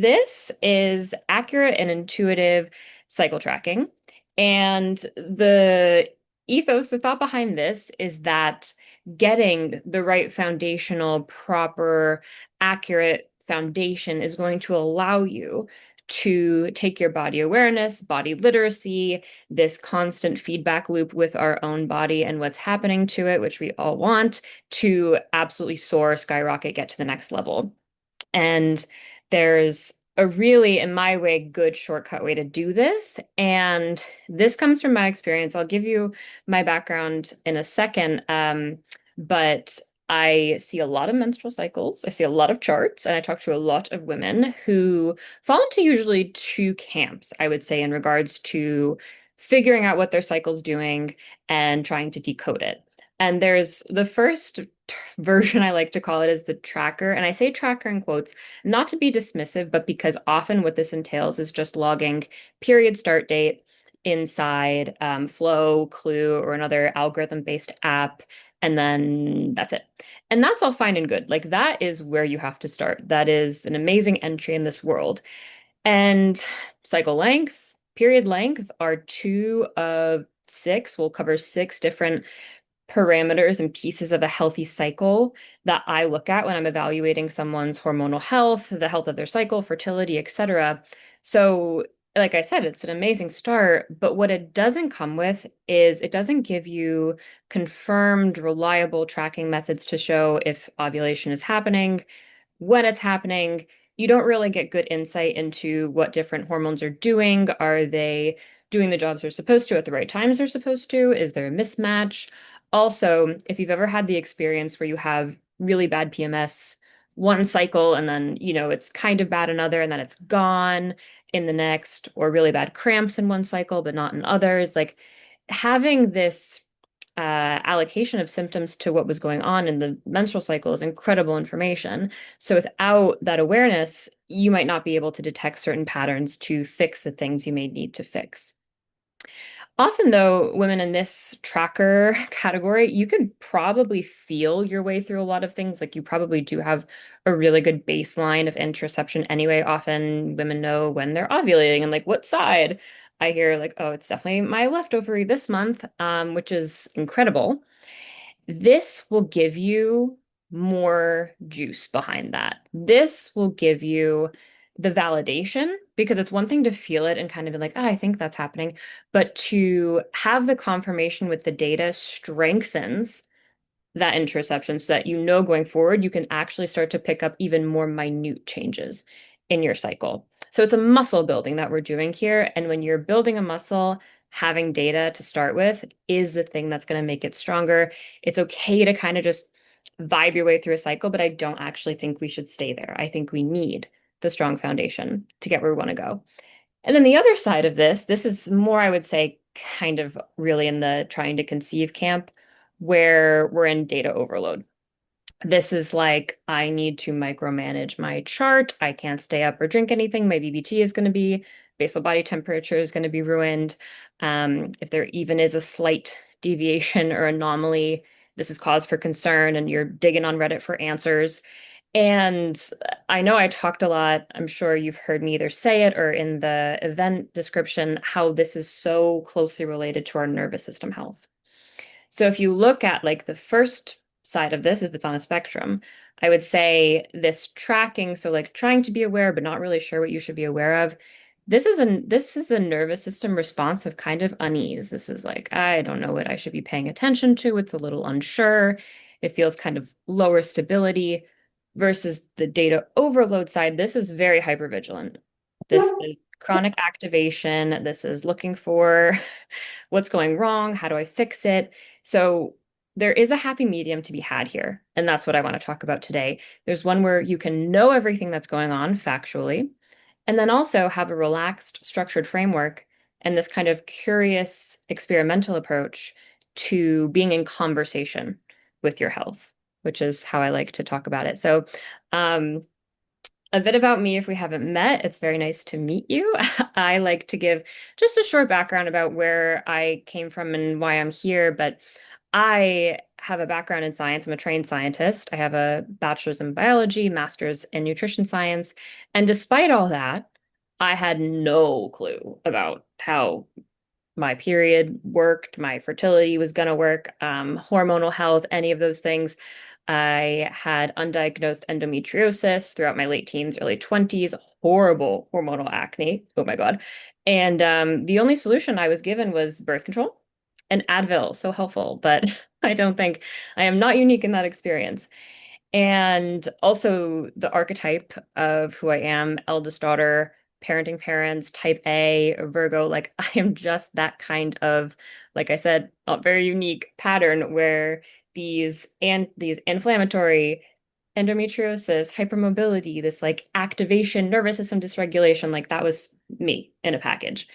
This is accurate and intuitive cycle tracking. And the ethos, the thought behind this is that getting the right foundational, proper, accurate foundation is going to allow you to take your body awareness, body literacy, this constant feedback loop with our own body and what's happening to it, which we all want, to absolutely soar, skyrocket, get to the next level. And there's a really, in my way, good shortcut way to do this. And this comes from my experience. I'll give you my background in a second. But I see a lot of menstrual cycles. I see a lot of charts, and I talk to a lot of women who fall into usually two camps, I would say, in regards to figuring out what their cycle's doing and trying to decode it. And there's the first version I like to call it is the tracker. And I say tracker in quotes, not to be dismissive, but because often what this entails is just logging period start date inside Flow, Clue, or another algorithm-based app. And then that's it. And that's all fine and good. Like that is where you have to start. That is an amazing entry in this world. And cycle length, period length are two of six. We'll cover six different parameters and pieces of a healthy cycle that I look at when I'm evaluating someone's hormonal health, the health of their cycle, fertility, etc. So, like I said, it's an amazing start, but what it doesn't come with is it doesn't give you confirmed, reliable tracking methods to show if ovulation is happening, when it's happening. You don't really get good insight into what different hormones are doing. Are they doing the jobs they're supposed to at the right times they're supposed to? Is there a mismatch? Also, if you've ever had the experience where you have really bad PMS one cycle and then, it's kind of bad another and then it's gone in the next, or really bad cramps in one cycle but not in others, like having this allocation of symptoms to what was going on in the menstrual cycle is incredible information. So without that awareness, you might not be able to detect certain patterns to fix the things you may need to fix. Often, though, women in this tracker category, you could probably feel your way through a lot of things. Like you probably do have a really good baseline of interoception anyway. Often women know when they're ovulating and like what side. I hear like, oh, it's definitely my left ovary this month, which is incredible. This will give you more juice behind that. This will give you the validation because it's one thing to feel it and kind of be like, oh, I think that's happening. But to have the confirmation with the data strengthens that interoception so that going forward, you can actually start to pick up even more minute changes in your cycle. So it's a muscle building that we're doing here. And when you're building a muscle, having data to start with is the thing that's going to make it stronger. It's okay to kind of just vibe your way through a cycle, but I don't actually think we should stay there. I think we need the strong foundation to get where we want to go. And then the other side of this is more, I would say, kind of really in the trying to conceive camp, where we're in data overload. This is like, I need to micromanage my chart. I can't stay up or drink anything. My BBT is going to be, basal body temperature is going to be ruined. If there even is a slight deviation or anomaly, this is cause for concern, and you're digging on Reddit for answers. And I know I talked a lot. I'm sure you've heard me either say it or in the event description how this is so closely related to our nervous system health. So if you look at like the first side of this, if it's on a spectrum, I would say this tracking, so like trying to be aware but not really sure what you should be aware of. This is a nervous system response of kind of unease. This is like, I don't know what I should be paying attention to. It's a little unsure. It feels kind of lower stability versus the data overload side. This is very hypervigilant. This is chronic activation. This is looking for what's going wrong? How do I fix it? So there is a happy medium to be had here. And that's what I want to talk about today. There's one where you can know everything that's going on factually, and then also have a relaxed, structured framework and this kind of curious, experimental approach to being in conversation with your health, which is how I like to talk about it. So, um, a bit about me if we haven't met. It's very nice to meet you. I like to give just a short background about where I came from and why I'm here, but I have a background in science. I'm a trained scientist. I have a bachelor's in biology, master's in nutrition science. And despite all that, I had no clue about how my period worked, my fertility was going to work, hormonal health, any of those things. I had undiagnosed endometriosis throughout my late teens, early 20s, horrible hormonal acne. Oh my God. And the only solution I was given was birth control and Advil. So helpful, but I don't think I am not unique in that experience. And also the archetype of who I am, eldest daughter, parenting parents, type A, Virgo, like I am just that kind of, like I said, not very unique pattern where these inflammatory endometriosis, hypermobility, this like activation, nervous system dysregulation, like that was me in a package.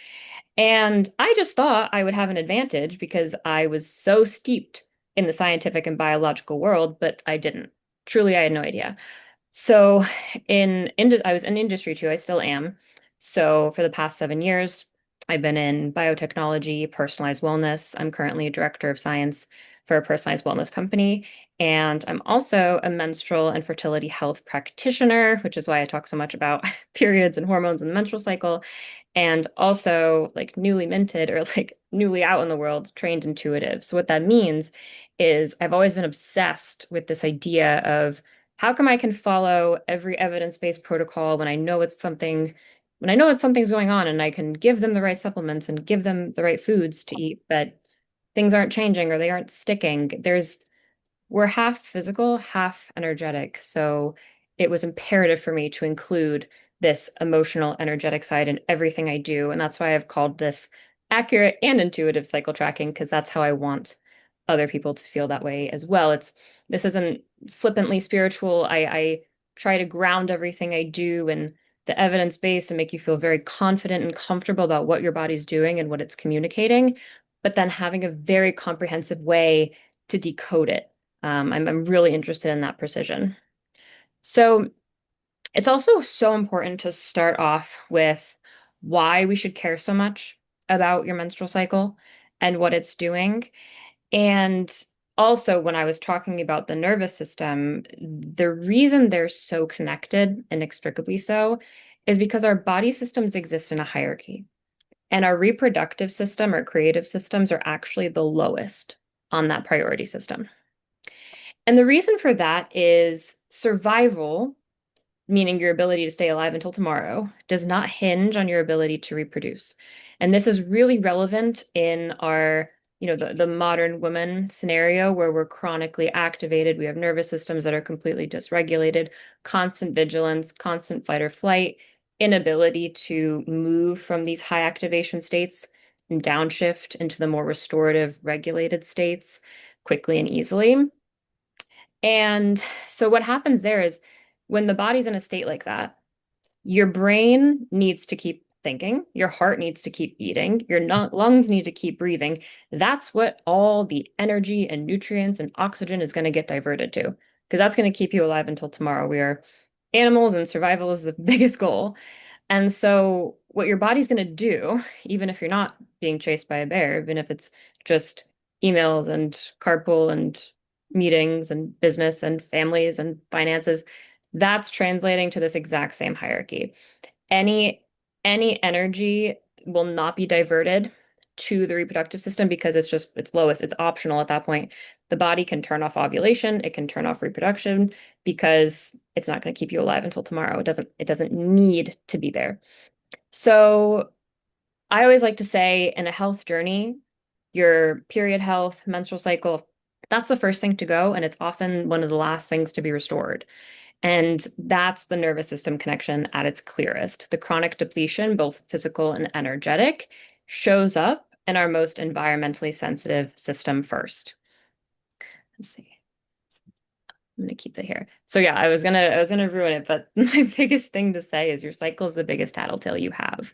And I just thought I would have an advantage because I was so steeped in the scientific and biological world, but I didn't. Truly, I had no idea. So I was in industry too. I still am. So for the past 7 years, I've been in biotechnology, personalized wellness. I'm currently a director of science for a personalized wellness company. And I'm also a menstrual and fertility health practitioner, which is why I talk so much about periods and hormones and the menstrual cycle. And also like newly minted or like newly out in the world, trained intuitive. So what that means is I've always been obsessed with this idea of how come I can follow every evidence-based protocol when I know it's something's going on and I can give them the right supplements and give them the right foods to eat, but things aren't changing or they aren't sticking. We're half physical, half energetic. So it was imperative for me to include this emotional, energetic side in everything I do. And that's why I've called this accurate and intuitive cycle tracking, because that's how I want other people to feel that way as well. This isn't flippantly spiritual. I try to ground everything I do in the evidence base and make you feel very confident and comfortable about what your body's doing and what it's communicating, but then having a very comprehensive way to decode it. I'm really interested in that precision. So it's also so important to start off with why we should care so much about your menstrual cycle and what it's doing. And also, when I was talking about the nervous system, the reason they're so connected, inextricably so, is because our body systems exist in a hierarchy. And our reproductive system or creative systems are actually the lowest on that priority system. And the reason for that is survival, meaning your ability to stay alive until tomorrow, does not hinge on your ability to reproduce. And this is really relevant in the modern woman scenario where we're chronically activated. We have nervous systems that are completely dysregulated, constant vigilance, constant fight or flight, inability to move from these high activation states and downshift into the more restorative, regulated states quickly and easily. And so what happens there is when the body's in a state like that, your brain needs to keep thinking, your heart needs to keep beating, your lungs need to keep breathing. That's what all the energy and nutrients and oxygen is going to get diverted to, because that's going to keep you alive until tomorrow. We are animals and survival is the biggest goal. And so, what your body's going to do, even if you're not being chased by a bear, even if it's just emails and carpool and meetings and business and families and finances, that's translating to this exact same hierarchy. Any any energy will not be diverted to the reproductive system because it's lowest, it's optional at that point. The body can turn off ovulation, it can turn off reproduction because it's not going to keep you alive until tomorrow. It doesn't need to be there. So I always like to say in a health journey, your period health, menstrual cycle, that's the first thing to go, and it's often one of the last things to be restored. And that's the nervous system connection at its clearest. The chronic depletion, both physical and energetic, shows up in our most environmentally sensitive system first. Let's see. I'm gonna keep it here. So yeah, I was gonna ruin it, but my biggest thing to say is your cycle is the biggest tattletale you have.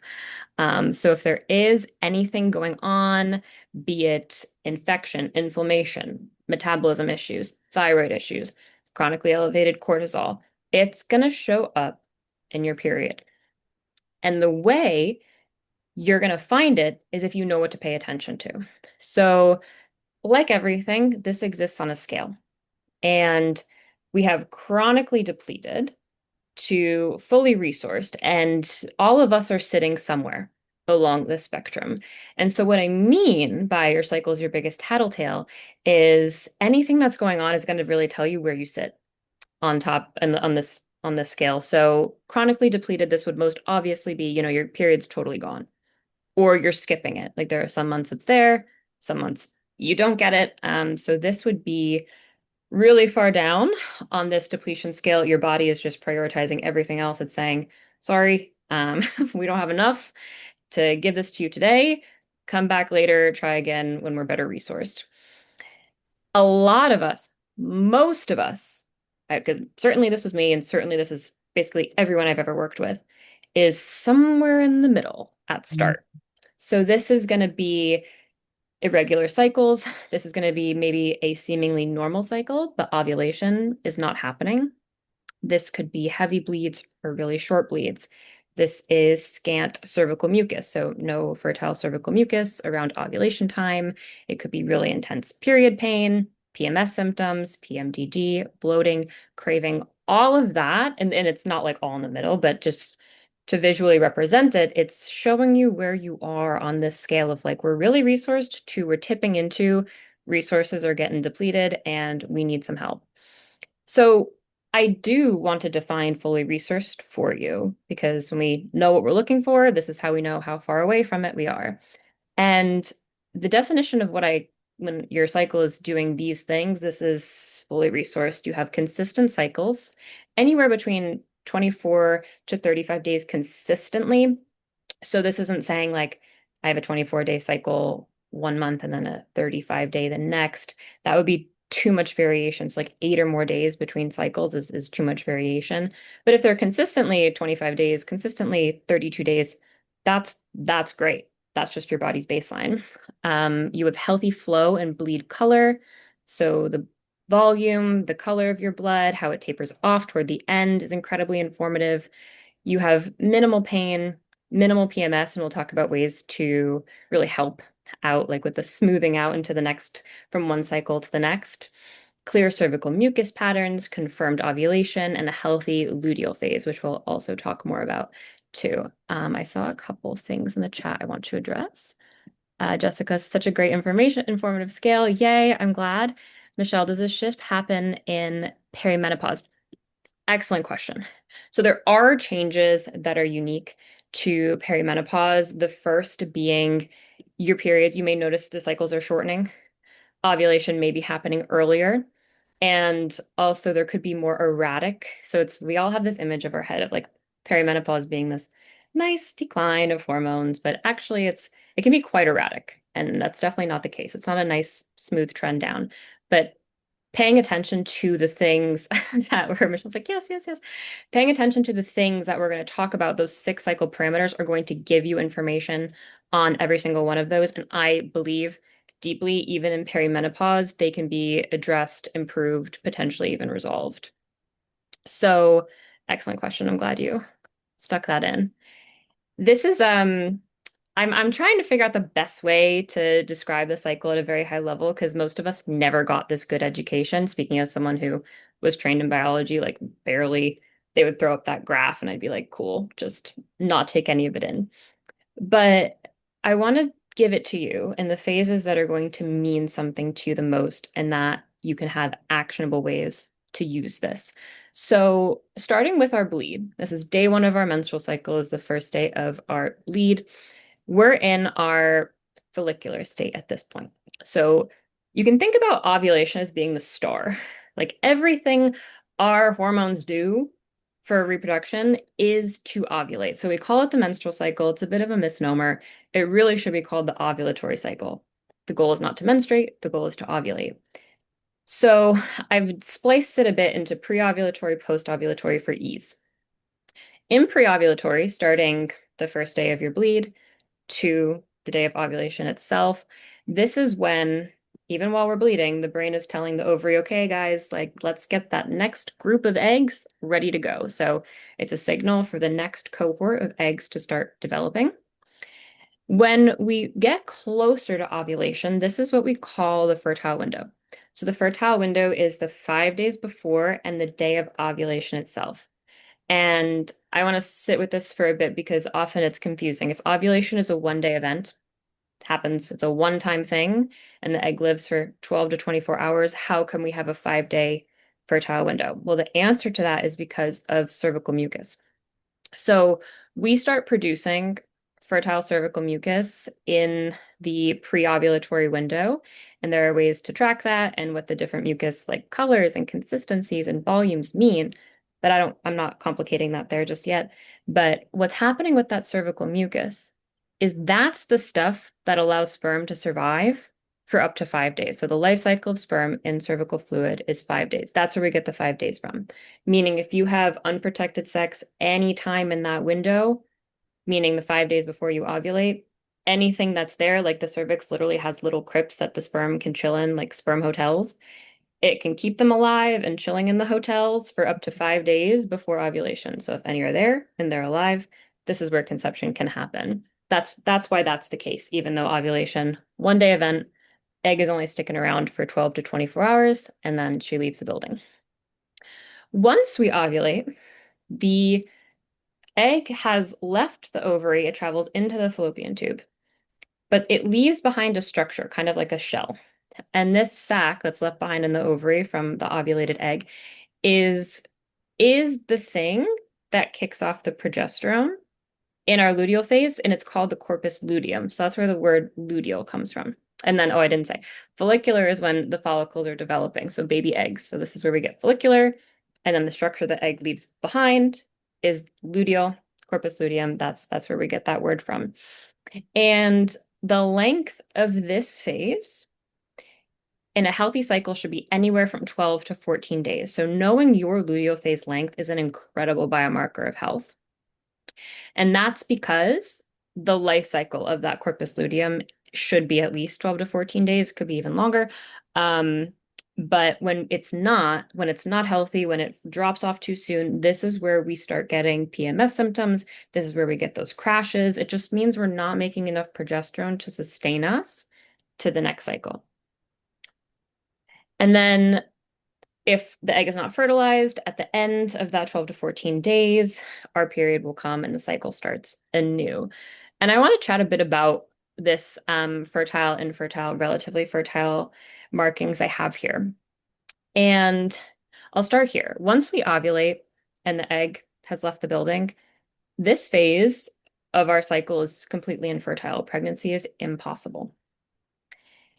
So if there is anything going on, be it infection, inflammation, metabolism issues, thyroid issues, chronically elevated cortisol, it's gonna show up in your period. And the way you're gonna find it is if you know what to pay attention to. So like everything, this exists on a scale. And we have chronically depleted to fully resourced, and all of us are sitting somewhere along the spectrum. And so, what I mean by your cycle is your biggest tattletale is anything that's going on is going to really tell you where you sit on top and on this scale. So, chronically depleted, this would most obviously be, your period's totally gone, or you're skipping it. Like there are some months it's there, some months you don't get it. So this would be really far down on this depletion scale. Your body is just prioritizing everything else. It's saying, sorry, we don't have enough to give this to you today. Come back later, try again when we're better resourced. A lot of us, most of us, because certainly this was me, and certainly this is basically everyone I've ever worked with, is somewhere in the middle at start. So this is going to be irregular cycles. This is going to be maybe a seemingly normal cycle, but ovulation is not happening. This could be heavy bleeds or really short bleeds. This is scant cervical mucus, so no fertile cervical mucus around ovulation time. It could be really intense period pain, PMS symptoms, PMDD, bloating, craving, all of that. And it's not like all in the middle, but just to visually represent it, it's showing you where you are on this scale of like, we're really resourced to we're tipping into resources are getting depleted and we need some help. So I do want to define fully resourced for you because when we know what we're looking for, this is how we know how far away from it we are. And the definition of when your cycle is doing these things, this is fully resourced. You have consistent cycles, anywhere between 24 to 35 days consistently. So this isn't saying like I have a 24-day cycle 1 month and then a 35-day the next. That would be too much variation. So like 8 or more days between cycles is too much variation. But if they're consistently 25 days, consistently 32 days, that's great. That's just your body's baseline. You have healthy flow and bleed color. So the volume, the color of your blood, how it tapers off toward the end is incredibly informative. You have minimal pain, minimal PMS, and we'll talk about ways to really help out, like with the smoothing out into the next, from one cycle to the next. Clear cervical mucus patterns, confirmed ovulation, and a healthy luteal phase, which we'll also talk more about too. I saw a couple things in the chat I want to address. Jessica, such a great informative scale. Yay, I'm glad. Michelle, does this shift happen in perimenopause? Excellent question. So there are changes that are unique to perimenopause. The first being your periods. You may notice the cycles are shortening. Ovulation may be happening earlier. And also there could be more erratic. So we all have this image of our head of like perimenopause being this nice decline of hormones, but actually it can be quite erratic. And that's definitely not the case. It's not a nice smooth trend down. But paying attention to the things that were Michelle's like, yes, yes, yes. Paying attention to the things that we're going to talk about, those 6 cycle parameters are going to give you information on every single one of those. And I believe deeply, even in perimenopause, they can be addressed, improved, potentially even resolved. So, excellent question. I'm glad you stuck that in. This is I'm trying to figure out the best way to describe the cycle at a very high level because most of us never got this good education. Speaking as someone who was trained in biology, like barely, they would throw up that graph and I'd be like, cool, just not take any of it in. But I want to give it to you in the phases that are going to mean something to you the most and that you can have actionable ways to use this. So, starting with our bleed, this is day 1 of our menstrual cycle, is the first day of our bleed. We're in our follicular state at this point. So you can think about ovulation as being the star. Like everything our hormones do for reproduction is to ovulate. So we call it the menstrual cycle. It's a bit of a misnomer. It really should be called the ovulatory cycle. The goal is not to menstruate, the goal is to ovulate. So I've spliced it a bit into pre-ovulatory, post-ovulatory for ease. In pre-ovulatory, starting the first day of your bleed, to the day of ovulation itself. This is when, even while we're bleeding, the brain is telling the ovary, okay, guys, like let's get that next group of eggs ready to go. So it's a signal for the next cohort of eggs to start developing. When we get closer to ovulation, this is what we call the fertile window. So the fertile window is the 5 days before and the day of ovulation itself. And I want to sit with this for a bit because often it's confusing. If ovulation is a 1 day event, it happens, it's a one-time thing, and the egg lives for 12 to 24 hours, how can we have a 5 day fertile window? Well, the answer to that is because of cervical mucus. So we start producing fertile cervical mucus in the pre-ovulatory window, and there are ways to track that and what the different mucus like colors and consistencies and volumes mean. But I'm not complicating that there just yet. But what's happening with that cervical mucus is that's the stuff that allows sperm to survive for up to 5 days. So the life cycle of sperm in cervical fluid is 5 days. That's where we get the 5 days from. Meaning if you have unprotected sex any time in that window, meaning the 5 days before you ovulate, anything that's there, like the cervix literally has little crypts that the sperm can chill in, like sperm hotels. It can keep them alive and chilling in the hotels for up to 5 days before ovulation. So if any are there and they're alive, this is where conception can happen. That's why that's the case, even though ovulation, 1 day event, egg is only sticking around for 12 to 24 hours, and then she leaves the building. Once we ovulate, the egg has left the ovary, it travels into the fallopian tube, but it leaves behind a structure, kind of like a shell. And this sac that's left behind in the ovary from the ovulated egg is is the thing that kicks off the progesterone in our luteal phase, and it's called the corpus luteum. So that's where the word luteal comes from. And then, oh, I didn't say, follicular is when the follicles are developing, so baby eggs. So this is where we get follicular, and then the structure the egg leaves behind is luteal, corpus luteum. That's where we get that word from. And the length of this phase in a healthy cycle should be anywhere from 12 to 14 days. So knowing your luteal phase length is an incredible biomarker of health. And that's because the life cycle of that corpus luteum should be at least 12 to 14 days, could be even longer. But when it's not healthy, when it drops off too soon, this is where we start getting PMS symptoms. This is where we get those crashes. It just means we're not making enough progesterone to sustain us to the next cycle. And then if the egg is not fertilized at the end of that 12 to 14 days, our period will come and the cycle starts anew. And I want to chat a bit about this fertile, infertile, relatively fertile markings I have here. And I'll start here. Once we ovulate and the egg has left the building, this phase of our cycle is completely infertile. Pregnancy is impossible.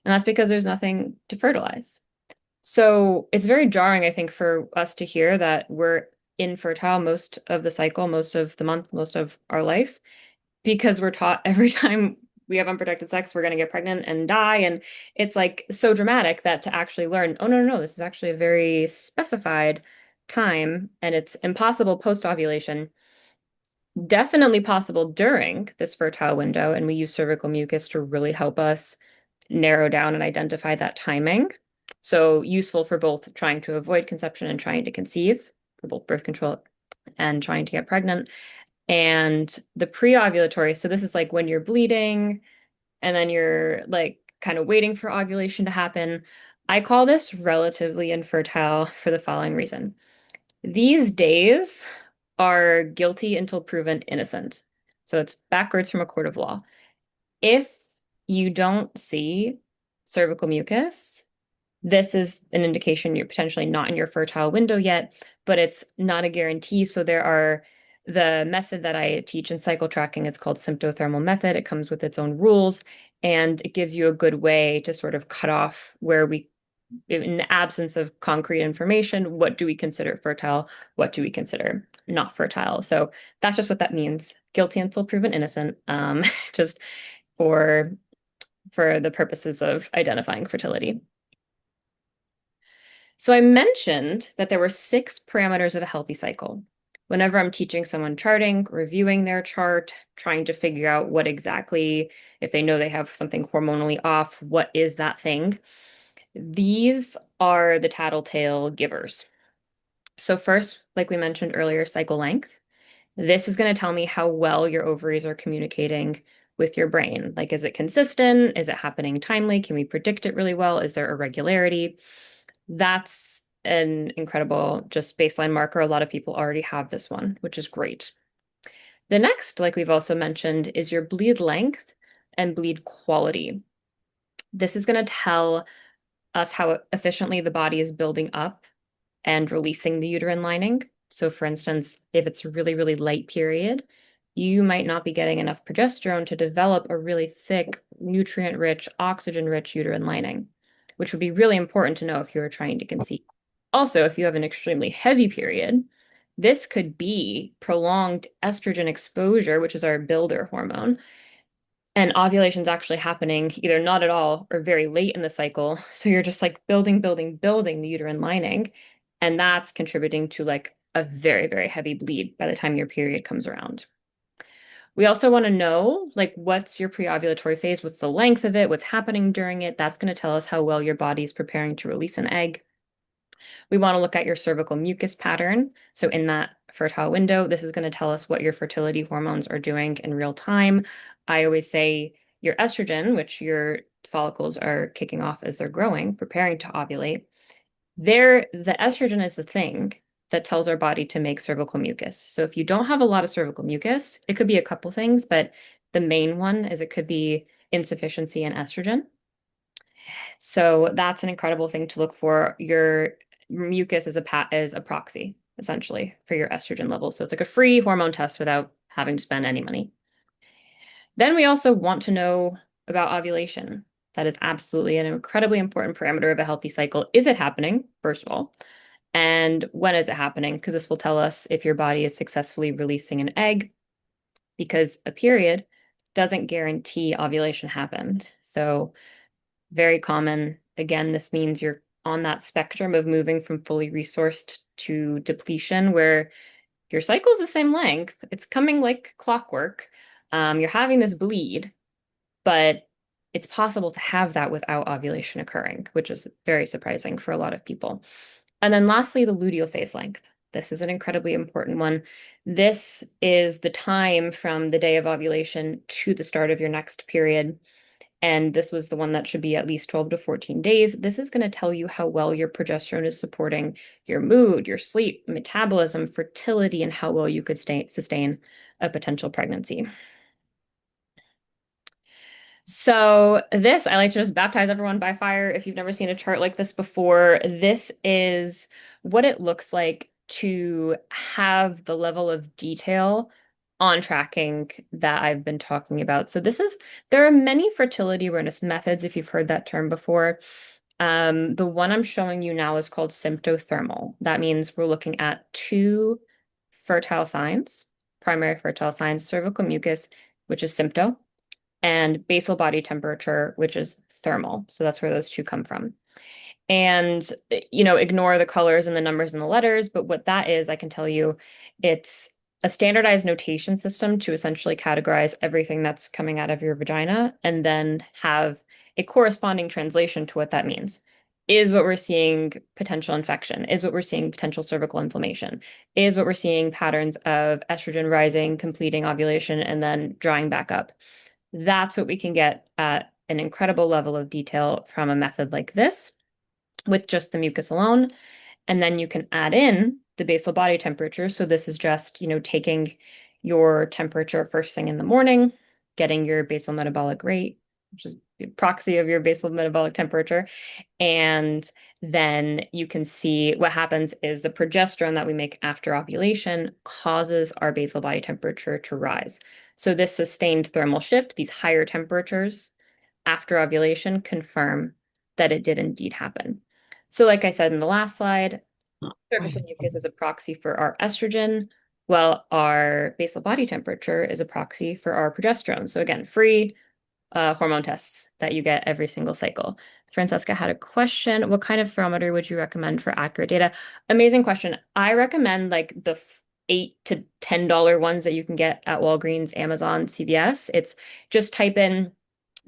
And that's because there's nothing to fertilize. So it's very jarring, I think, for us to hear that we're infertile most of the cycle, most of the month, most of our life, because we're taught every time we have unprotected sex, we're going to get pregnant and die. And it's like so dramatic that to actually learn, oh, no, no, no, this is actually a very specified time and it's impossible post ovulation. Definitely possible during this fertile window. And we use cervical mucus to really help us narrow down and identify that timing. So useful for both trying to avoid conception and trying to conceive, for both birth control and trying to get pregnant. And the pre-ovulatory, so this is like when you're bleeding and then you're like kind of waiting for ovulation to happen. I call this relatively infertile for the following reason. These days are guilty until proven innocent. So it's backwards from a court of law. If you don't see cervical mucus, this is an indication you're potentially not in your fertile window yet, but it's not a guarantee. So there are the method that I teach in cycle tracking, it's called symptothermal method. It comes with its own rules, and it gives you a good way to sort of cut off where we, in the absence of concrete information, what do we consider fertile? What do we consider not fertile? So that's just what that means. Guilty until proven innocent, just for the purposes of identifying fertility. So I mentioned that there were 6 parameters of a healthy cycle. Whenever I'm teaching someone charting, reviewing their chart, trying to figure out what exactly, if they know they have something hormonally off, what is that thing? These are the tattletale givers. So first, like we mentioned earlier, cycle length. This is going to tell me how well your ovaries are communicating with your brain. Like, is it consistent? Is it happening timely? Can we predict it really well? Is there irregularity? That's an incredible just baseline marker. A lot of people already have this one, which is great. The next, like we've also mentioned, is your bleed length and bleed quality. This is going to tell us how efficiently the body is building up and releasing the uterine lining. So, for instance, if it's a really, really light period, you might not be getting enough progesterone to develop a really thick, nutrient-rich, oxygen-rich uterine lining, which would be really important to know if you were trying to conceive. Also, if you have an extremely heavy period, this could be prolonged estrogen exposure, which is our builder hormone, and ovulation's actually happening either not at all or very late in the cycle. So you're just like building, building, building the uterine lining. And that's contributing to like a very, very heavy bleed by the time your period comes around. We also want to know like what's your pre-ovulatory phase, what's the length of it, what's happening during it. That's going to tell us how well your body is preparing to release an egg. We want to look at your cervical mucus pattern. So in that fertile window, this is going to tell us what your fertility hormones are doing in real time. I always say your estrogen, which your follicles are kicking off as they're growing, preparing to ovulate. The estrogen is the thing that tells our body to make cervical mucus. So if you don't have a lot of cervical mucus, it could be a couple things, but the main one is it could be insufficiency in estrogen. So that's an incredible thing to look for. Your mucus is a proxy, essentially, for your estrogen levels. So it's like a free hormone test without having to spend any money. Then we also want to know about ovulation. That is absolutely an incredibly important parameter of a healthy cycle. Is it happening, first of all? And when is it happening? Because this will tell us if your body is successfully releasing an egg, because a period doesn't guarantee ovulation happened. So very common. Again, this means you're on that spectrum of moving from fully resourced to depletion, where your cycle is the same length. It's coming like clockwork. You're having this bleed, but it's possible to have that without ovulation occurring, which is very surprising for a lot of people. And then lastly, the luteal phase length. This is an incredibly important one. This is the time from the day of ovulation to the start of your next period. And this was the one that should be at least 12 to 14 days. This is going to tell you how well your progesterone is supporting your mood, your sleep, metabolism, fertility, and how well you could sustain a potential pregnancy. So this, I like to just baptize everyone by fire. If you've never seen a chart like this before, this is what it looks like to have the level of detail on tracking that I've been talking about. So there are many fertility awareness methods, if you've heard that term before. The one I'm showing you now is called symptothermal. That means we're looking at two fertile signs, primary fertile signs, cervical mucus, which is sympto, and basal body temperature, which is thermal. So that's where those two come from. And, ignore the colors and the numbers and the letters, but what that is, I can tell you, it's a standardized notation system to essentially categorize everything that's coming out of your vagina and then have a corresponding translation to what that means. Is what we're seeing potential infection? Is what we're seeing potential cervical inflammation? Is what we're seeing patterns of estrogen rising, completing ovulation, and then drying back up? That's what we can get at an incredible level of detail from a method like this with just the mucus alone. And then you can add in the basal body temperature. So this is just, taking your temperature first thing in the morning, getting your basal metabolic rate, which is a proxy of your basal metabolic temperature. And then you can see what happens is the progesterone that we make after ovulation causes our basal body temperature to rise. So this sustained thermal shift, these higher temperatures after ovulation confirm that it did indeed happen. So like I said in the last slide, cervical mucus is a proxy for our estrogen, while our basal body temperature is a proxy for our progesterone. So again, free hormone tests that you get every single cycle. Francesca had a question. What kind of thermometer would you recommend for accurate data? Amazing question. I recommend like the $8 to $10 ones that you can get at Walgreens, Amazon, CVS. It's just type in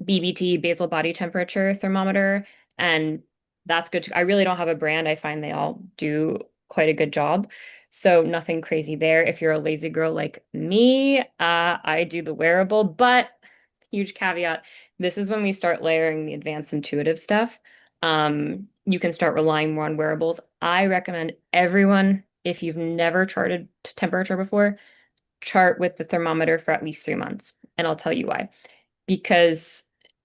BBT, basal body temperature thermometer, and that's good. I really don't have a brand. I find they all do quite a good job. So nothing crazy there. If you're a lazy girl like me, I do the wearable, but huge caveat, this is when we start layering the advanced intuitive stuff. You can start relying more on wearables. I recommend everyone, if you've never charted temperature before, chart with the thermometer for at least 3 months. And I'll tell you why. Because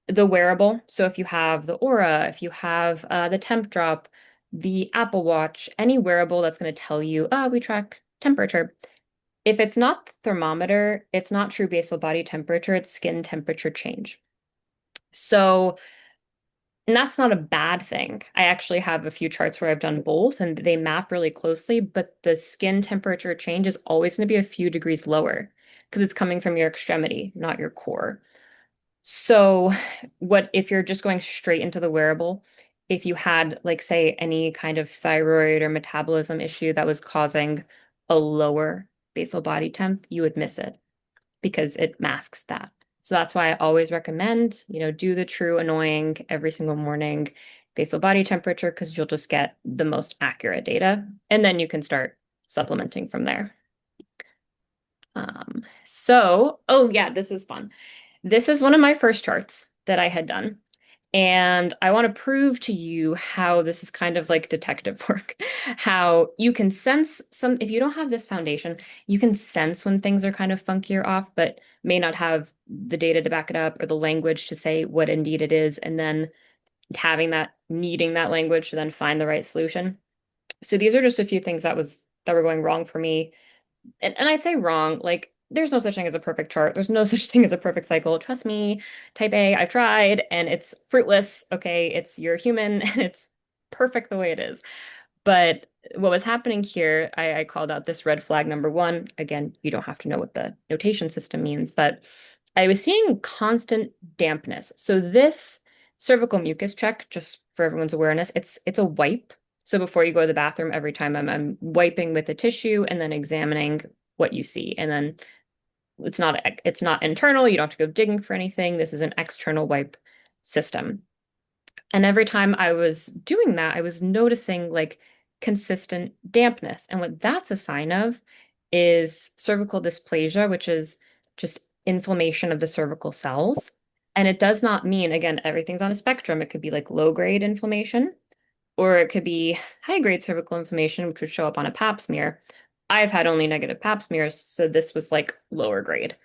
the wearable, so if you have the Aura, if you have the Temp Drop, the Apple Watch, any wearable that's going to tell you, oh, we track temperature. If it's not the thermometer, it's not true basal body temperature, it's skin temperature change. So, and that's not a bad thing. I actually have a few charts where I've done both and they map really closely, but the skin temperature change is always going to be a few degrees lower because it's coming from your extremity, not your core. So, what if you're just going straight into the wearable? If you had, like, say, any kind of thyroid or metabolism issue that was causing a lower basal body temp, you would miss it because it masks that. So that's why I always recommend, do the true annoying every single morning basal body temperature because you'll just get the most accurate data. And then you can start supplementing from there. Oh yeah, this is fun. This is one of my first charts that I had done. And I want to prove to you how this is kind of like detective work. How you can sense if you don't have this foundation, you can sense when things are kind of funky or off, but may not have the data to back it up or the language to say what indeed it is. And then needing that language to then find the right solution. So these are just a few things that were going wrong for me and I say wrong, like there's no such thing as a perfect chart. There's no such thing as a perfect cycle. Trust me, type A, I've tried and it's fruitless. Okay, you're human and it's perfect the way it is. But what was happening here, I called out this red flag number one. Again, you don't have to know what the notation system means, but I was seeing constant dampness. So this cervical mucus check, just for everyone's awareness, it's a wipe. So before you go to the bathroom, every time I'm wiping with a tissue and then examining what you see. And then it's not internal. You don't have to go digging for anything. This is an external wipe system. And every time I was doing that, I was noticing like consistent dampness. And what that's a sign of is cervical dysplasia, which is just inflammation of the cervical cells. And it does not mean, again, everything's on a spectrum. It could be like low grade inflammation, or it could be high grade cervical inflammation, which would show up on a pap smear. I've had only negative pap smears, so this was like lower grade.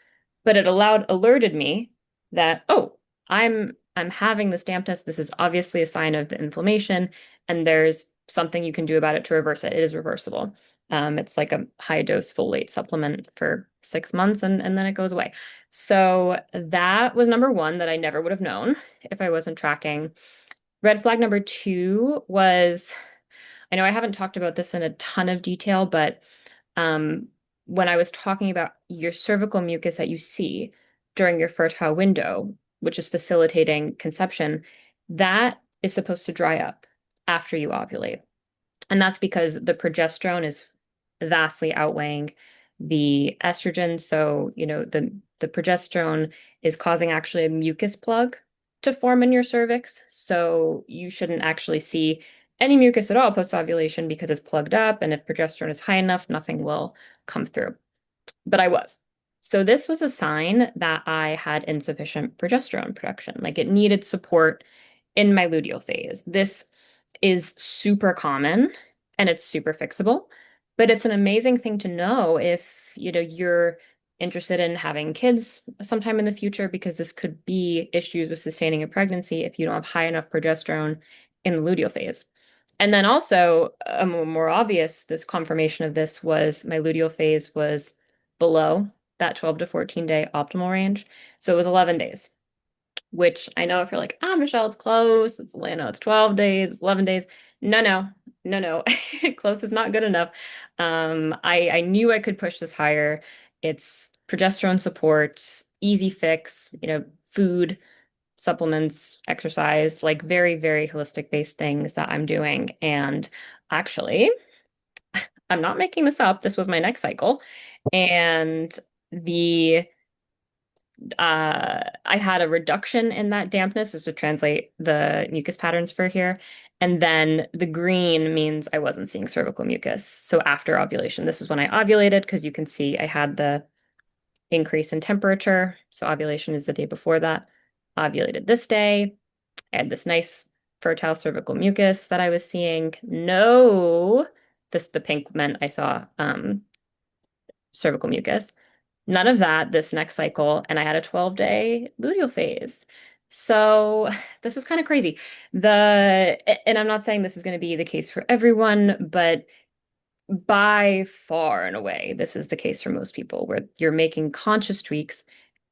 But it alerted me that, oh, I'm having this dampness. This is obviously a sign of the inflammation, and there's something you can do about it to reverse it. It is reversible. It's like a high dose folate supplement for 6 months and then it goes away. So that was number one that I never would have known if I wasn't tracking. Red flag number two was, I know I haven't talked about this in a ton of detail, but um, when I was talking about your cervical mucus that you see during your fertile window, which is facilitating conception, that is supposed to dry up after you ovulate. And that's because the progesterone is vastly outweighing the estrogen. So, the progesterone is causing actually a mucus plug to form in your cervix. So you shouldn't actually see any mucus at all post-ovulation because it's plugged up. And if progesterone is high enough, nothing will come through. But I was. So this was a sign that I had insufficient progesterone production. Like it needed support in my luteal phase. This is super common and it's super fixable, but it's an amazing thing to know if, you're interested in having kids sometime in the future because this could be issues with sustaining a pregnancy if you don't have high enough progesterone in the luteal phase. And then also, a more obvious, this confirmation of this was my luteal phase was below that 12 to 14 day optimal range. So it was 11 days, which I know if you're like, Michelle, it's close. It's 12 days, it's 11 days. No, no, no, no. Close is not good enough. I knew I could push this higher. It's progesterone support, easy fix, food, supplements, exercise, like very, very holistic based things that I'm doing. And actually, I'm not making this up. This was my next cycle. And the I had a reduction in that dampness, just to translate the mucus patterns for here. And then the green means I wasn't seeing cervical mucus. So after ovulation, this is when I ovulated because you can see I had the increase in temperature. So ovulation is the day before that. Ovulated this day. I had this nice fertile cervical mucus that I was seeing. No, the pink meant I saw cervical mucus. None of that this next cycle, and I had a 12-day luteal phase. So this was kind of crazy. And I'm not saying this is going to be the case for everyone, but by far and away, this is the case for most people where you're making conscious tweaks.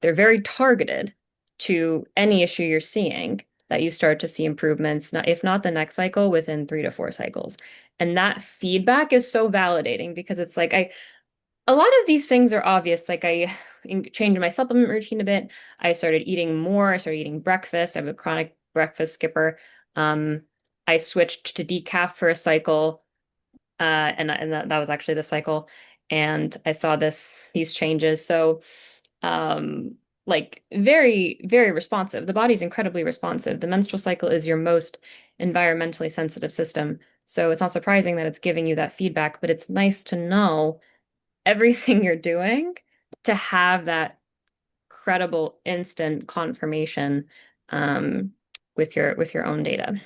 They're very targeted to any issue you're seeing that you start to see improvements, if not the next cycle, within 3 to 4 cycles. And that feedback is so validating because it's like a lot of these things are obvious. Like I changed my supplement routine a bit. I started eating more. I started eating breakfast. I have a chronic breakfast skipper. Um, I switched to decaf for a cycle. And that was actually the cycle. And I saw these changes. So, like very, very responsive. The body's incredibly responsive. The menstrual cycle is your most environmentally sensitive system. So it's not surprising that it's giving you that feedback, but it's nice to know everything you're doing to have that credible instant confirmation with your own data.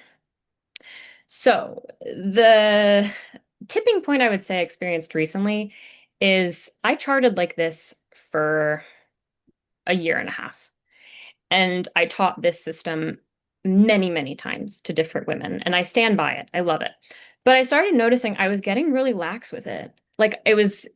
So the tipping point I would say I experienced recently is I charted like this for a year and a half. And I taught this system many, many times to different women, and I stand by it. I love it. But I started noticing I was getting really lax with it. Like I was,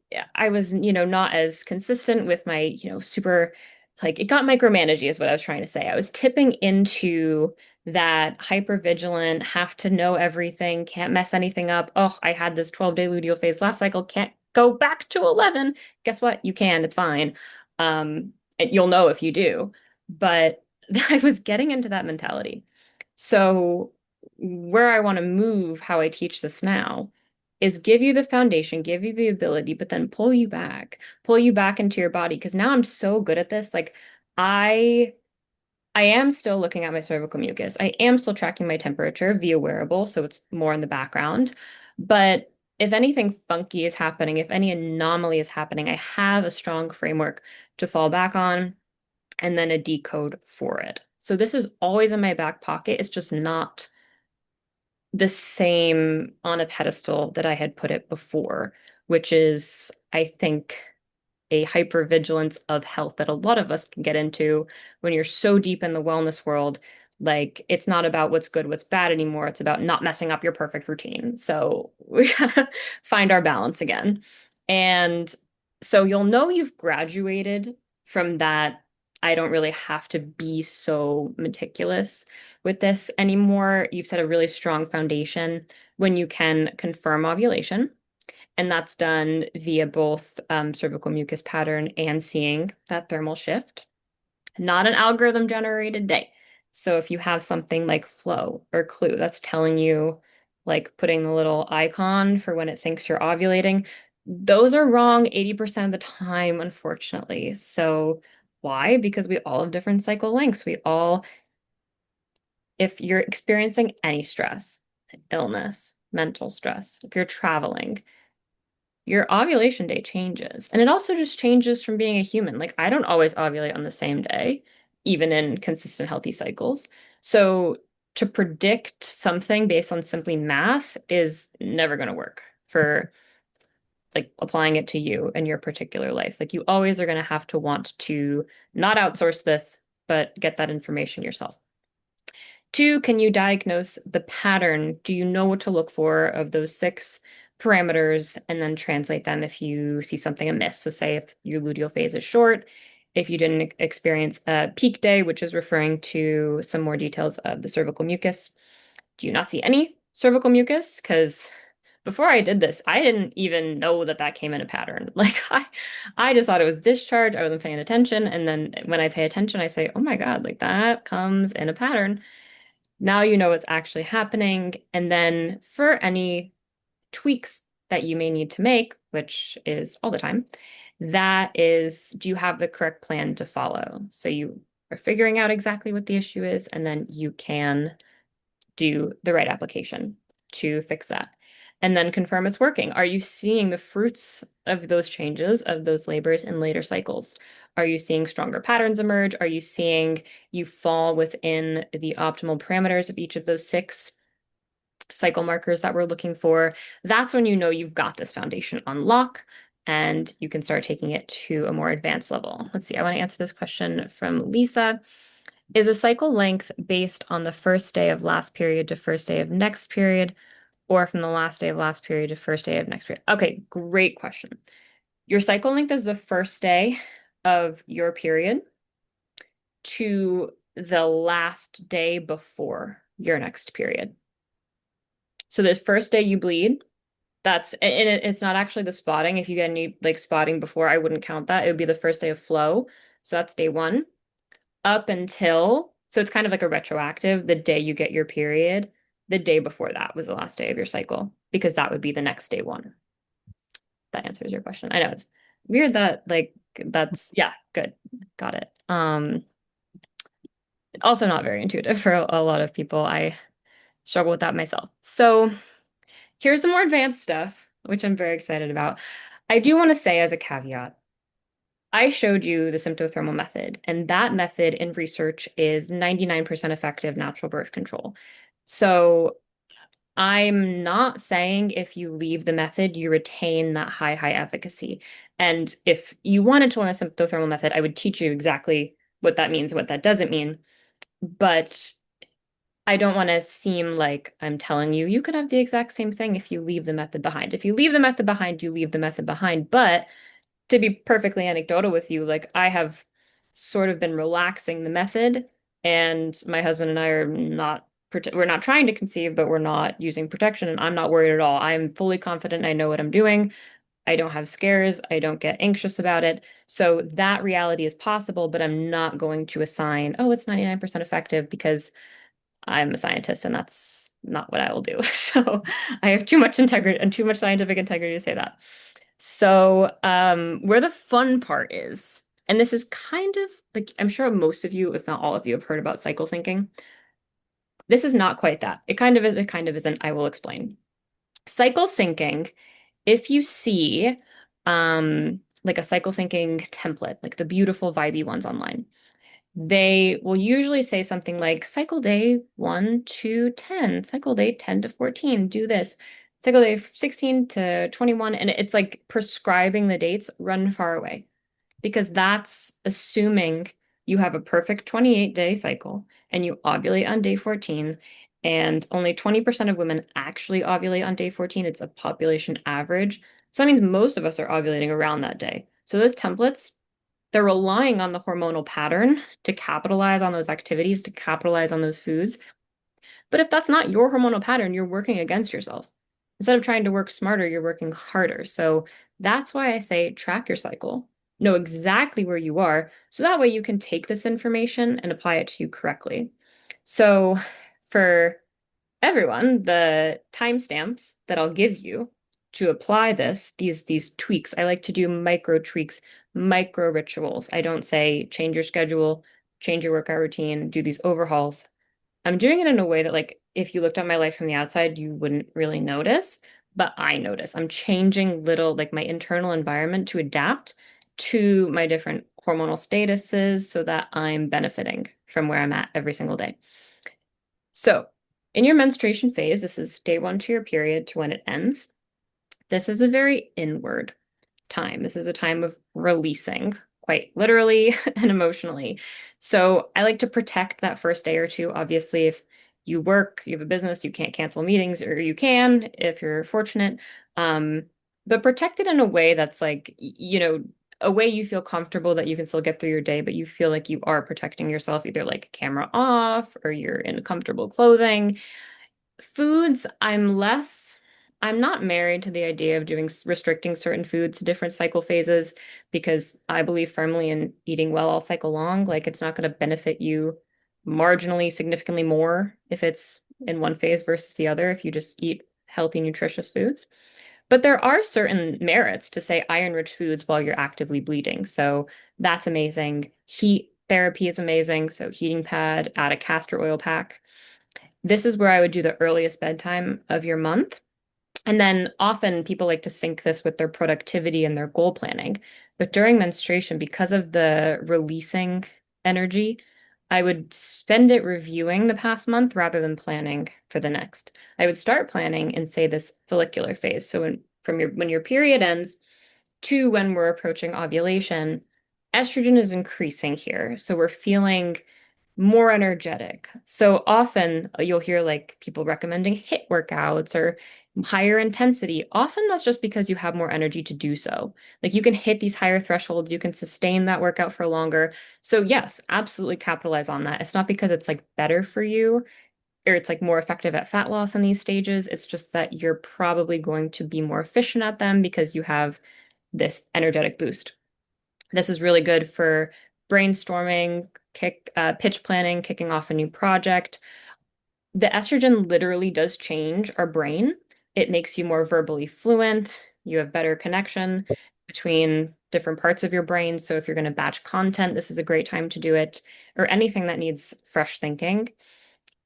not as consistent with my, super, like it got micromanagey is what I was trying to say. I was tipping into that hyper vigilant, have to know everything, can't mess anything up. Oh, I had this 12-day luteal phase last cycle, can't go back to 11. Guess what? You can, it's fine. And you'll know if you do. But I was getting into that mentality. So, where I want to move how I teach this now is give you the foundation, give you the ability, but then pull you back into your body. Because now I'm so good at this. Like, I I am still looking at my cervical mucus. I am still tracking my temperature via wearable, so it's more in the background. But if anything funky is happening, if any anomaly is happening, I have a strong framework to fall back on and then a decode for it. So this is always in my back pocket. It's just not the same on a pedestal that I had put it before, which is, I think, a hypervigilance of health that a lot of us can get into when you're so deep in the wellness world. Like, it's not about what's good, what's bad anymore. It's about not messing up your perfect routine. So we gotta find our balance again. And so you'll know you've graduated from that. I don't really have to be so meticulous with this anymore. You've set a really strong foundation when you can confirm ovulation. And that's done via both cervical mucus pattern and seeing that thermal shift. Not an algorithm generated day. So if you have something like flow or clue that's telling you, like putting the little icon for when it thinks you're ovulating, those are wrong 80% of the time, unfortunately. So why? Because we all have different cycle lengths. If you're experiencing any stress, illness, mental stress, if you're traveling, your ovulation day changes. And it also just changes from being a human. Like, I don't always ovulate on the same day, even in consistent healthy cycles. So to predict something based on simply math is never going to work for like applying it to you and your particular life. Like, you always are going to have to want to not outsource this, but get that information yourself. Two, can you diagnose the pattern? Do you know what to look for of those 6 parameters and then translate them if you see something amiss? So say if your luteal phase is short, if you didn't experience a peak day, which is referring to some more details of the cervical mucus. Do you not see any cervical mucus? Because before I did this, I didn't even know that that came in a pattern. Like I just thought it was discharge. I wasn't paying attention. And then when I pay attention, I say, oh my God, like that comes in a pattern. Now you know what's actually happening. And then for any tweaks that you may need to make, which is all the time, that is, do you have the correct plan to follow? So you are figuring out exactly what the issue is, and then you can do the right application to fix that. And then confirm it's working. Are you seeing the fruits of those changes, of those labors in later cycles? Are you seeing stronger patterns emerge? Are you seeing you fall within the optimal parameters of each of those six cycle markers that we're looking for? That's when you know you've got this foundation on lock and you can start taking it to a more advanced level. Let's see, I want to answer this question from Lisa. Is a cycle length based on the first day of last period to first day of next period, or from the last day of last period to first day of next period? Okay, great question. Your cycle length is the first day of your period to the last day before your next period. So the first day you bleed, it's not actually the spotting. If you get any like spotting before, I wouldn't count that. It would be the first day of flow. So that's day one. Up until, so it's kind of like a retroactive, the day you get your period, the day before that was the last day of your cycle, because that would be the next day one. That answers your question. I know it's weird that like that's yeah, good. Got it. Also not very intuitive for a lot of people. I struggle with that myself. So here's the more advanced stuff, which I'm very excited about. I do want to say as a caveat, I showed you the symptothermal method, and that method in research is 99% effective natural birth control. So I'm not saying if you leave the method, you retain that high efficacy. And if you wanted to learn a symptothermal method, I would teach you exactly what that means, what that doesn't mean. But I don't want to seem like I'm telling you you could have the exact same thing if you leave the method behind. If you leave the method behind, you leave the method behind. But to be perfectly anecdotal with you, like I have sort of been relaxing the method, and my husband and I are not we're not trying to conceive, but we're not using protection, and I'm not worried at all. I'm fully confident I know what I'm doing. I don't have scares. I don't get anxious about it. So that reality is possible, but I'm not going to assign, oh, it's 99% effective because I'm a scientist and that's not what I will do. So I have too much integrity and too much scientific integrity to say that. So, where the fun part is, and this is kind of like, I'm sure most of you, if not all of you, have heard about cycle syncing. This is not quite that. It kind of is, it kind of isn't. I will explain. Cycle syncing, if you see like a cycle syncing template, like the beautiful vibey ones online, they will usually say something like cycle day 1 to 10, cycle day 10 to 14, do this. Cycle day 16 to 21, and it's like prescribing the dates, run far away, because that's assuming you have a perfect 28-day cycle and you ovulate on day 14, and only 20% of women actually ovulate on day 14. It's a population average. So that means most of us are ovulating around that day. So those templates, they're relying on the hormonal pattern to capitalize on those activities, to capitalize on those foods. But if that's not your hormonal pattern, you're working against yourself. Instead of trying to work smarter, you're working harder. So that's why I say track your cycle, know exactly where you are, so that way you can take this information and apply it to you correctly. So for everyone, the timestamps that I'll give you to apply this, these tweaks, I like to do micro tweaks, micro rituals. I don't say change your schedule, change your workout routine, do these overhauls. I'm doing it in a way that, like, if you looked at my life from the outside, you wouldn't really notice, but I notice. I'm changing little, like, my internal environment to adapt to my different hormonal statuses so that I'm benefiting from where I'm at every single day. So, in your menstruation phase, this is day one to your period to when it ends. This is a very inward time. This is a time of releasing, quite literally and emotionally. So I like to protect that first day or two. Obviously, if you work, you have a business, you can't cancel meetings, or you can if you're fortunate. Um, but protect it in a way that's like, a way you feel comfortable that you can still get through your day, but you feel like you are protecting yourself, either like camera off or you're in comfortable clothing. Foods, I'm not married to the idea of doing restricting certain foods to different cycle phases, because I believe firmly in eating well all cycle long. Like it's not going to benefit you marginally, significantly more if it's in one phase versus the other, if you just eat healthy, nutritious foods. But there are certain merits to say iron-rich foods while you're actively bleeding. So that's amazing. Heat therapy is amazing. So heating pad, add a castor oil pack. This is where I would do the earliest bedtime of your month. And then often people like to sync this with their productivity and their goal planning. But during menstruation, because of the releasing energy, I would spend it reviewing the past month rather than planning for the next. I would start planning in, say, this follicular phase. So when your period ends to when we're approaching ovulation, estrogen is increasing here. So we're feeling more energetic. So often you'll hear like people recommending HIIT workouts or higher intensity. Often that's just because you have more energy to do so. Like you can hit these higher thresholds, you can sustain that workout for longer. So yes, absolutely capitalize on that. It's not because it's like better for you or it's like more effective at fat loss in these stages. It's just that you're probably going to be more efficient at them because you have this energetic boost. This is really good for brainstorming, pitch planning, kicking off a new project. The estrogen literally does change our brain. It makes you more verbally fluent. You have better connection between different parts of your brain. So if you're going to batch content, this is a great time to do it, or anything that needs fresh thinking.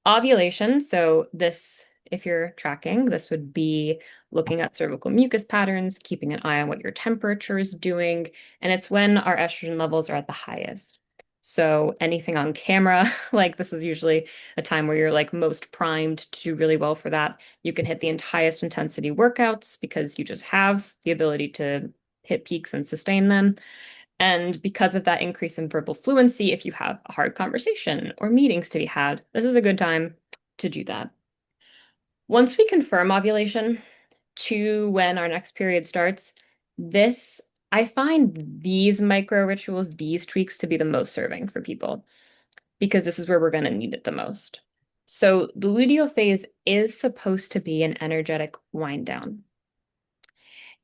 Ovulation, so this, if you're tracking, this would be looking at cervical mucus patterns, keeping an eye on what your temperature is doing, and it's when our estrogen levels are at the highest. So anything on camera, like this is usually a time where you're like most primed to do really well for that. You can hit the highest intensity workouts because you just have the ability to hit peaks and sustain them. And because of that increase in verbal fluency, if you have a hard conversation or meetings to be had, this is a good time to do that. Once we confirm ovulation to when our next period starts, this, I find these micro rituals, these tweaks to be the most serving for people because this is where we're going to need it the most. So the luteal phase is supposed to be an energetic wind down.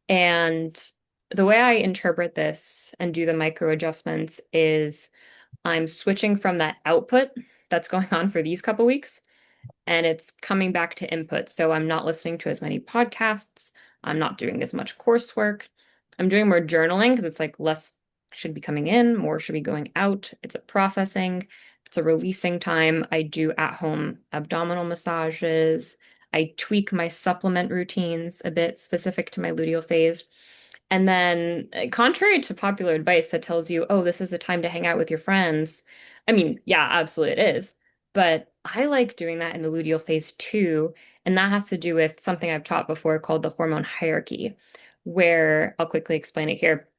And the way I interpret this and do the micro adjustments is I'm switching from that output that's going on for these couple weeks and it's coming back to input. So I'm not listening to as many podcasts. I'm not doing as much coursework. I'm doing more journaling because it's like less should be coming in, more should be going out. It's a processing, it's a releasing time. I do at-home abdominal massages. I tweak my supplement routines a bit specific to my luteal phase. And then, contrary to popular advice that tells you, oh, this is the time to hang out with your friends. I mean, yeah, absolutely it is. But I like doing that in the luteal phase too. And that has to do with something I've taught before called the hormone hierarchy, where I'll quickly explain it here.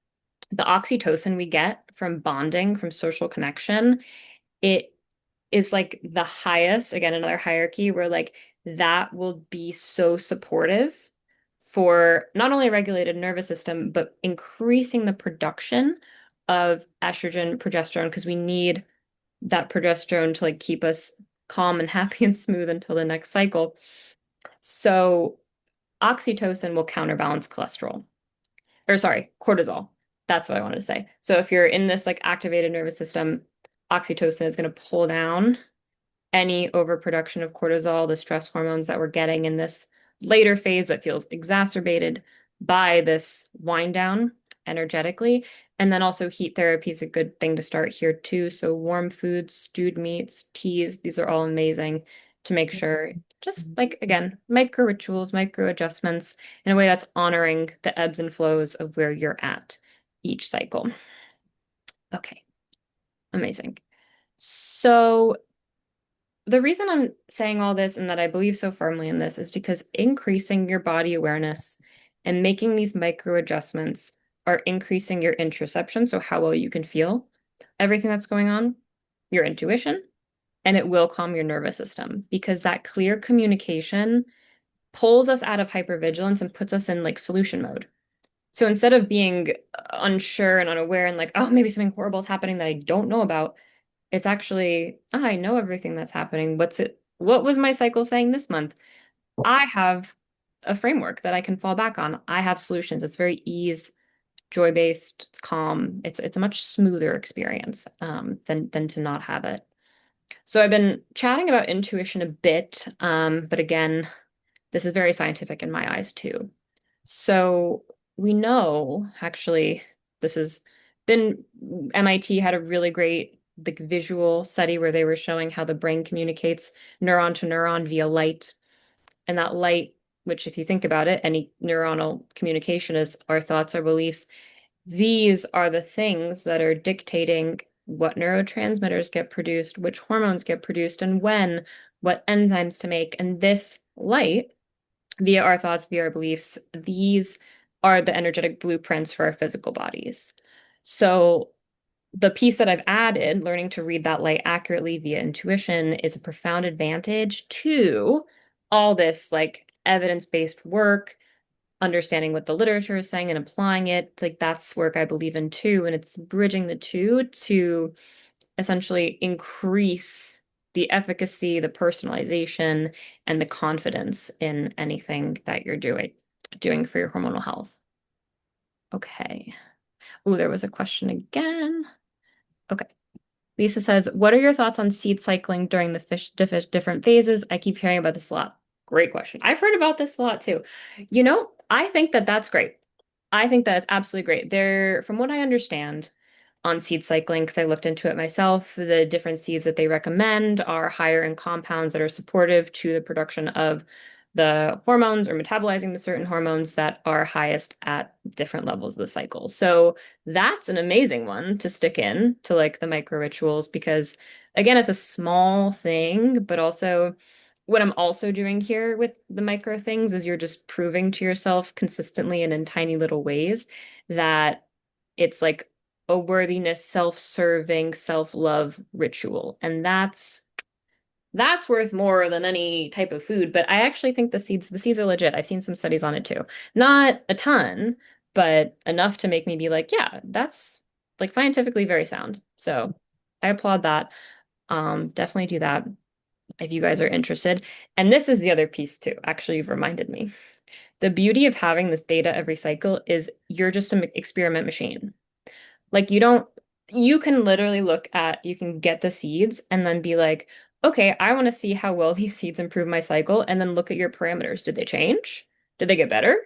The oxytocin we get from bonding, from social connection, it is like the highest, again, another hierarchy where like that will be so supportive for not only a regulated nervous system, but increasing the production of estrogen, progesterone, because we need that progesterone to like keep us calm and happy and smooth until the next cycle. So oxytocin will counterbalance cholesterol. Or sorry, cortisol. That's what I wanted to say. So if you're in this like activated nervous system, oxytocin is going to pull down any overproduction of cortisol, the stress hormones that we're getting in this later phase that feels exacerbated by this wind down energetically. And then also heat therapy is a good thing to start here too. So warm foods, stewed meats, teas, these are all amazing to make sure, just like again, micro rituals, micro adjustments in a way that's honoring the ebbs and flows of where you're at each cycle. Okay, amazing. So the reason I'm saying all this and that I believe so firmly in this is because increasing your body awareness and making these micro adjustments are increasing your interoception, so how well you can feel everything that's going on, your intuition, and it will calm your nervous system because that clear communication pulls us out of hypervigilance and puts us in like solution mode. So instead of being unsure and unaware and like, oh, maybe something horrible is happening that I don't know about, it's actually, "Ah, I know everything that's happening. What was my cycle saying this month? I have a framework that I can fall back on. I have solutions. It's very ease, joy-based, it's calm. It's a much smoother experience than to not have it. So I've been chatting about intuition a bit, but again, this is very scientific in my eyes too. So we know, actually, this has been MIT had a really great like visual study where they were showing how the brain communicates neuron to neuron via light. And that light, which if you think about it, any neuronal communication is our thoughts, our beliefs. These are the things that are dictating what neurotransmitters get produced, which hormones get produced, and when, what enzymes to make. And this light, via our thoughts, via our beliefs, these are the energetic blueprints for our physical bodies. So the piece that I've added, learning to read that light accurately via intuition, is a profound advantage to all this like evidence-based work, understanding what the literature is saying and applying it. Like that's work I believe in too. And it's bridging the two to essentially increase the efficacy, the personalization, and the confidence in anything that you're doing for your hormonal health. Okay. Oh, there was a question again. Okay. Lisa says, what are your thoughts on seed cycling during the different phases? I keep hearing about this a lot. Great question. I've heard about this a lot too. I think that that's great. I think that is absolutely great. From what I understand on seed cycling, because I looked into it myself, the different seeds that they recommend are higher in compounds that are supportive to the production of the hormones or metabolizing the certain hormones that are highest at different levels of the cycle. So that's an amazing one to stick in to like the micro rituals because again, it's a small thing, but also what I'm also doing here with the micro things is you're just proving to yourself consistently and in tiny little ways that it's like a worthiness, self-serving, self-love ritual. And that's worth more than any type of food. But I actually think the seeds are legit. I've seen some studies on it too. Not a ton, but enough to make me be like, yeah, that's like scientifically very sound. So I applaud that. Definitely do that if you guys are interested. And this is the other piece too. Actually, you've reminded me. The beauty of having this data every cycle is you're just an experiment machine. Like you can literally you can get the seeds and then be like, okay, I want to see how well these seeds improve my cycle. And then look at your parameters. Did they change? Did they get better?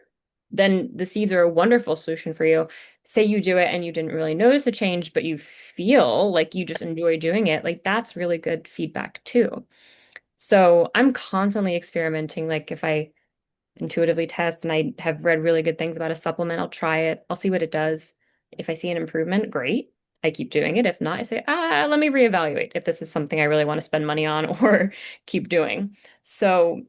Then the seeds are a wonderful solution for you. Say you do it and you didn't really notice a change, but you feel like you just enjoy doing it. Like that's really good feedback too. So I'm constantly experimenting. Like if I intuitively test and I have read really good things about a supplement, I'll try it. I'll see what it does. If I see an improvement, great. I keep doing it. If not, I say, let me reevaluate if this is something I really want to spend money on or keep doing. So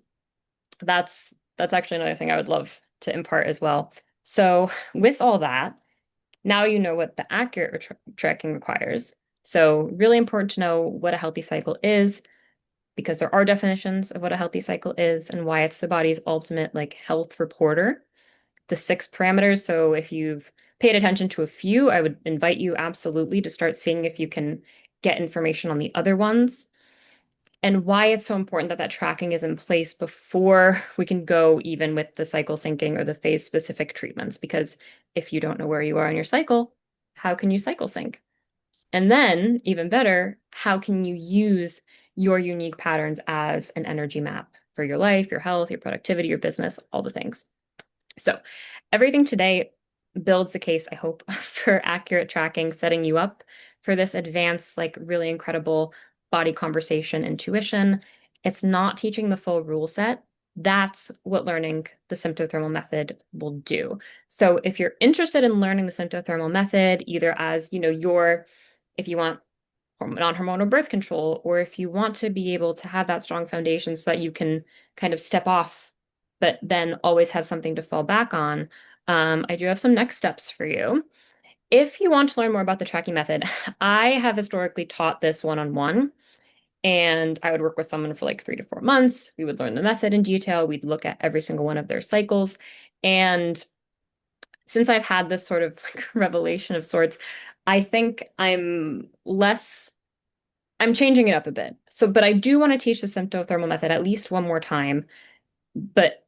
that's actually another thing I would love to impart as well. So with all that, now you know what the accurate tracking requires. So really important to know what a healthy cycle is, because there are definitions of what a healthy cycle is and why it's the body's ultimate like health reporter. The 6 parameters. So if you've paid attention to a few, I would invite you absolutely to start seeing if you can get information on the other ones and why it's so important that that tracking is in place before we can go even with the cycle syncing or the phase specific treatments. Because if you don't know where you are in your cycle, how can you cycle sync? And then, even better, how can you use your unique patterns as an energy map for your life, your health, your productivity, your business, all the things? So, everything today builds the case, I hope, for accurate tracking, setting you up for this advanced, like really incredible body conversation intuition. It's not teaching the full rule set. That's what learning the symptothermal method will do. So if you're interested in learning the symptothermal method, either as, if you want non-hormonal birth control, or if you want to be able to have that strong foundation so that you can kind of step off, but then always have something to fall back on, I do have some next steps for you. If you want to learn more about the tracking method, I have historically taught this one-on-one, and I would work with someone for like 3 to 4 months. We would learn the method in detail. We'd look at every single one of their cycles. And since I've had this sort of like revelation of sorts, I think I'm changing it up a bit. So, but I do want to teach the symptothermal method at least one more time, but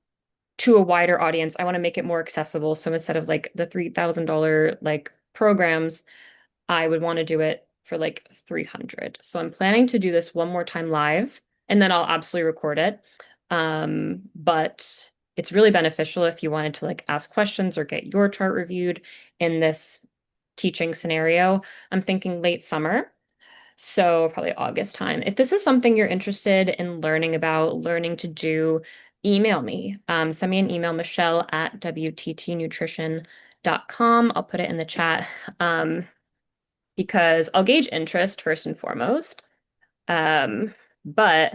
to a wider audience. I want to make it more accessible. So instead of like the $3,000 like programs, I would want to do it for like 300. So I'm planning to do this one more time live, and then I'll absolutely record it. But it's really beneficial if you wanted to like ask questions or get your chart reviewed in this teaching scenario. I'm thinking late summer. So probably August time. If this is something you're interested in learning about, learning to do, email me. Send me an email, Michelle at WTTnutrition.com. fertility.com. I'll put it in the chat because I'll gauge interest first and foremost. But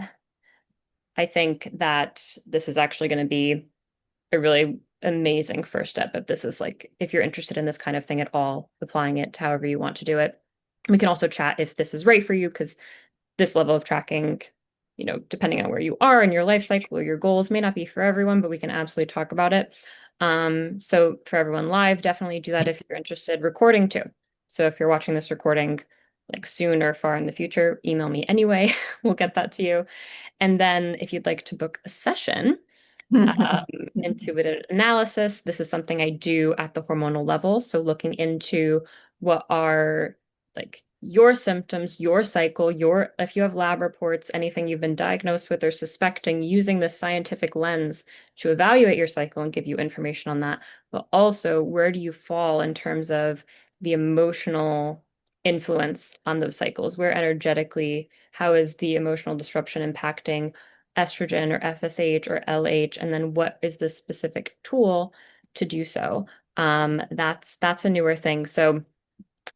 I think that this is actually going to be a really amazing first step if this is like, if you're interested in this kind of thing at all, applying it to however you want to do it. We can also chat if this is right for you because this level of tracking, depending on where you are in your life cycle or your goals, may not be for everyone, but we can absolutely talk about it. So for everyone live, definitely do that if you're interested. Recording too. So if you're watching this recording like soon or far in the future, email me anyway. We'll get that to you. And then if you'd like to book a session, um, intuitive analysis. This is something I do at the hormonal level. So looking into what are like your symptoms, your cycle, your if you have lab reports, anything you've been diagnosed with or suspecting, using this scientific lens to evaluate your cycle and give you information on that. But also, where do you fall in terms of the emotional influence on those cycles? Where energetically, how is the emotional disruption impacting estrogen or FSH or LH, and then what is the specific tool to do so? That's a newer thing. So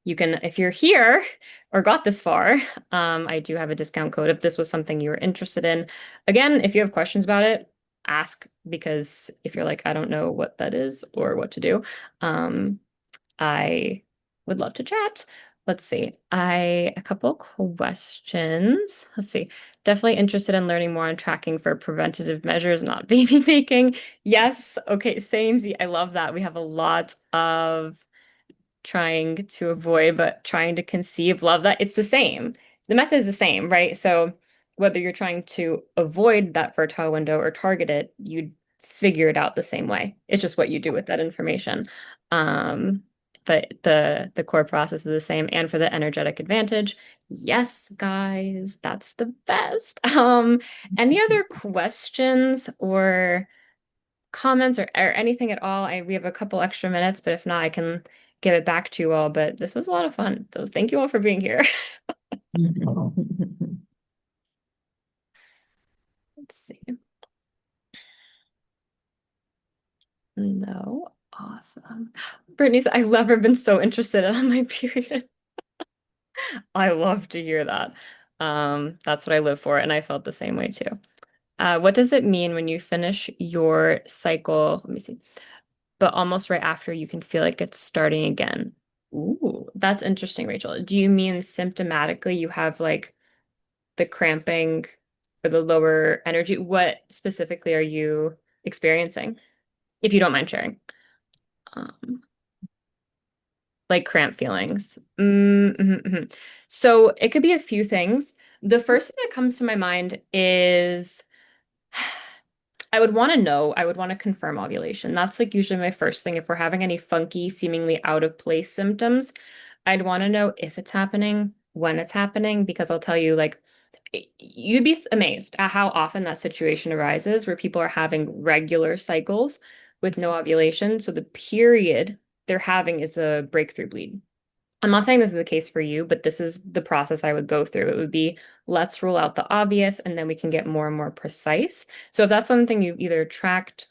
you can, if you're here or got this far, I do have a discount code if this was something you were interested in. Again, if you have questions about it, ask because if you're like, I don't know what that is or what to do, I would love to chat. Let's see. A couple questions. Let's see. Definitely interested in learning more on tracking for preventative measures, not baby making. Yes. Okay. Same. I love that. We have a lot of trying to avoid, but trying to conceive. Love that. It's the same. The method is the same, right? So whether you're trying to avoid that fertile window or target it, you figure it out the same way. It's just what you do with that information. Um, but the core process is the same. And for the energetic advantage, yes, guys, that's the best. Any other questions or comments or anything at all? We have a couple extra minutes, but if not, I can give it back to you all. But this was a lot of fun. So thank you all for being here. Let's see. No, awesome. Brittany's, I've never been so interested in my period. I love to hear that. That's what I live for, and I felt the same way too. What does it mean when you finish your cycle? Let me see. But almost right after you can feel like it's starting again. Ooh, that's interesting, Rachel. Do you mean symptomatically you have like the cramping or the lower energy? What specifically are you experiencing, if you don't mind sharing? Um, like cramp feelings. So it could be a few things. The first thing that comes to my mind is I would want to know, I would want to confirm ovulation. That's like usually my first thing. If we're having any funky, seemingly out of place symptoms, I'd want to know if it's happening, when it's happening, because I'll tell you, like, you'd be amazed at how often that situation arises where people are having regular cycles with no ovulation. So the period they're having is a breakthrough bleed. I'm not saying this is the case for you, but this is the process I would go through. It would be let's rule out the obvious and then we can get more and more precise. So if that's something you either tracked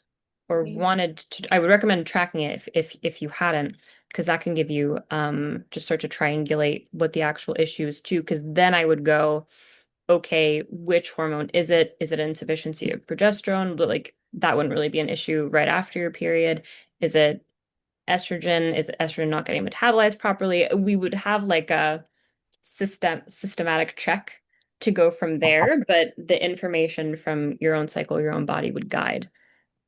or wanted to, I would recommend tracking it if you hadn't, because that can give you just start to triangulate what the actual issue is too. Because then I would go, okay, which hormone is it? Is it insufficiency of progesterone? But like that wouldn't really be an issue right after your period. Is it estrogen? Is estrogen not getting metabolized properly? We would have like a systematic check to go from there, but the information from your own cycle, your own body would guide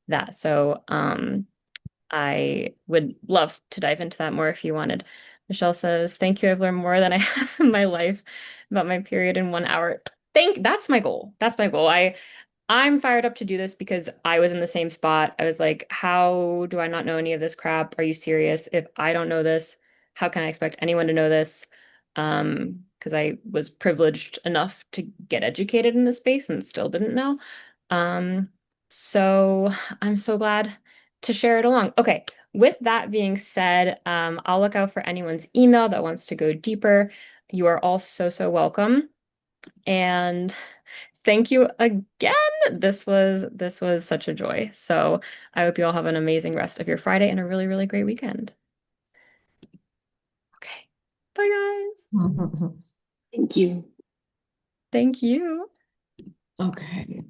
that. So I would love to dive into that more if you wanted. Michelle says, thank you. I've learned more than I have in my life about my period in 1 hour. That's my goal. That's my goal. I'm fired up to do this because I was in the same spot. I was like, how do I not know any of this crap? Are you serious? If I don't know this, how can I expect anyone to know this? Because I was privileged enough to get educated in this space and still didn't know. Um, so I'm so glad to share it along. Okay, with that being said, I'll look out for anyone's email that wants to go deeper. You are all so, so welcome. And thank you again. This was such a joy. So I hope you all have an amazing rest of your Friday and a really, really great weekend. Okay. Bye, guys. Thank you. Thank you. Okay.